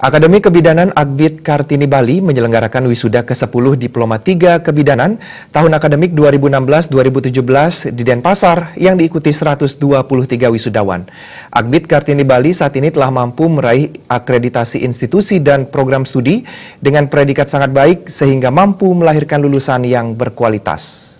Akademi Kebidanan Akbid Kartini Bali menyelenggarakan wisuda ke-10 Diploma 3 Kebidanan tahun akademik 2016-2017 di Denpasar yang diikuti 123 wisudawan. Akbid Kartini Bali saat ini telah mampu meraih akreditasi institusi dan program studi dengan predikat sangat baik sehingga mampu melahirkan lulusan yang berkualitas.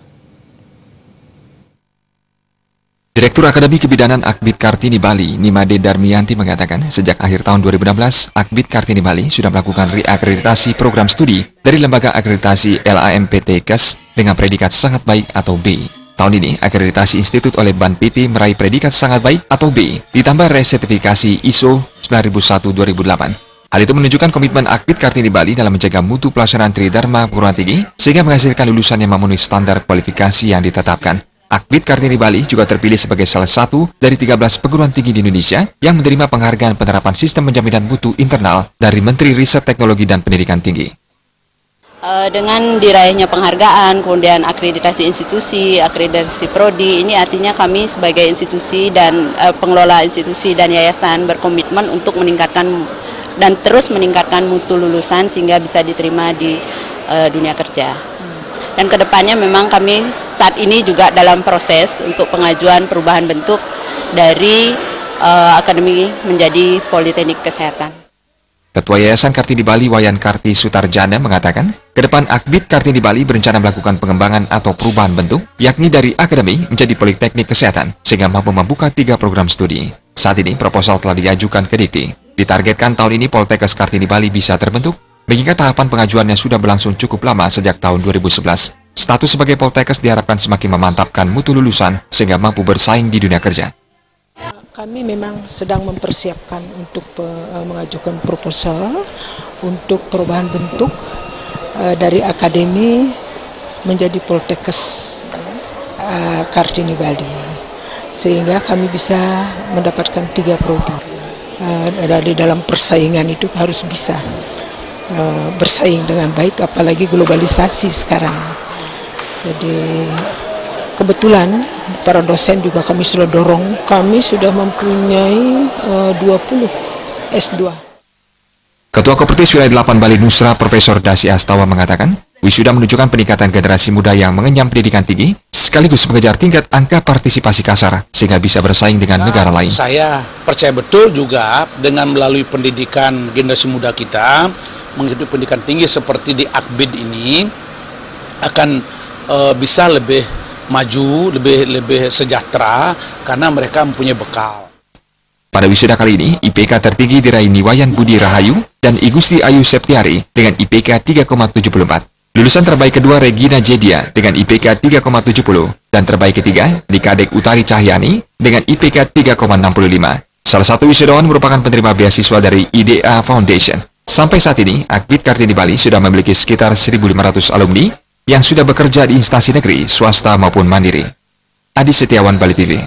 Direktur Akademi Kebidanan Akbid Kartini Bali, Nimade Darmianti mengatakan, sejak akhir tahun 2016, Akbid Kartini Bali sudah melakukan reakreditasi program studi dari Lembaga Akreditasi LAMPT-KES dengan predikat sangat baik atau B. Tahun ini, akreditasi institut oleh Ban PT meraih predikat sangat baik atau B, ditambah resertifikasi ISO 9001-2008. Hal itu menunjukkan komitmen Akbid Kartini Bali dalam menjaga mutu pelaksanaan Tridharma perguruan tinggi, sehingga menghasilkan lulusan yang memenuhi standar kualifikasi yang ditetapkan. Akbid Kartini Bali juga terpilih sebagai salah satu dari 13 perguruan tinggi di Indonesia yang menerima penghargaan penerapan sistem penjaminan mutu internal dari Menteri Riset Teknologi dan Pendidikan Tinggi. Dengan diraihnya penghargaan, kemudian akreditasi institusi, akreditasi prodi, ini artinya kami sebagai institusi dan pengelola institusi dan yayasan berkomitmen untuk meningkatkan dan terus meningkatkan mutu lulusan sehingga bisa diterima di dunia kerja. Dan kedepannya memang kami saat ini juga dalam proses untuk pengajuan perubahan bentuk dari akademi menjadi Politeknik Kesehatan. Ketua Yayasan Kartini Bali Wayan Karti Sutarjana mengatakan, ke depan Akbid Kartini Bali berencana melakukan pengembangan atau perubahan bentuk, yakni dari akademi menjadi Politeknik Kesehatan, sehingga mampu membuka 3 program studi. Saat ini proposal telah diajukan ke Dikti. Ditargetkan tahun ini Poltekkes Kartini Bali bisa terbentuk, mengingat tahapan pengajuannya sudah berlangsung cukup lama sejak tahun 2011. Status sebagai Poltekkes diharapkan semakin memantapkan mutu lulusan sehingga mampu bersaing di dunia kerja. Kami memang sedang mempersiapkan untuk mengajukan proposal untuk perubahan bentuk dari akademi menjadi Poltekkes Kartini Bali, sehingga kami bisa mendapatkan 3 prodi. Dari dalam persaingan itu harus bisa bersaing dengan baik, apalagi globalisasi sekarang. Jadi kebetulan para dosen juga kami sudah dorong, kami sudah mempunyai 20 S2. Ketua Kopertis Wilayah 8 Bali Nusra Profesor Dasi Astawa mengatakan, wisuda menunjukkan peningkatan generasi muda yang mengenyam pendidikan tinggi, sekaligus mengejar tingkat angka partisipasi kasar, sehingga bisa bersaing dengan negara lain. Saya percaya betul juga dengan melalui pendidikan generasi muda kita, mengikuti pendidikan tinggi seperti di Akbid ini, akan bisa lebih maju, lebih sejahtera, karena mereka mempunyai bekal. Pada wisuda kali ini, IPK tertinggi diraih Niwayan Budi Rahayu dan Igusti Ayu Septiari dengan IPK 3,74. Lulusan terbaik kedua Regina Jedia dengan IPK 3,70 dan terbaik ketiga Dikadek Utari Cahyani dengan IPK 3,65. Salah satu wisudawan merupakan penerima beasiswa dari IDEA Foundation. Sampai saat ini, Akbid Kartini Bali sudah memiliki sekitar 1.500 alumni yang sudah bekerja di instansi negeri, swasta maupun mandiri. Adi Setiawan, Bali TV.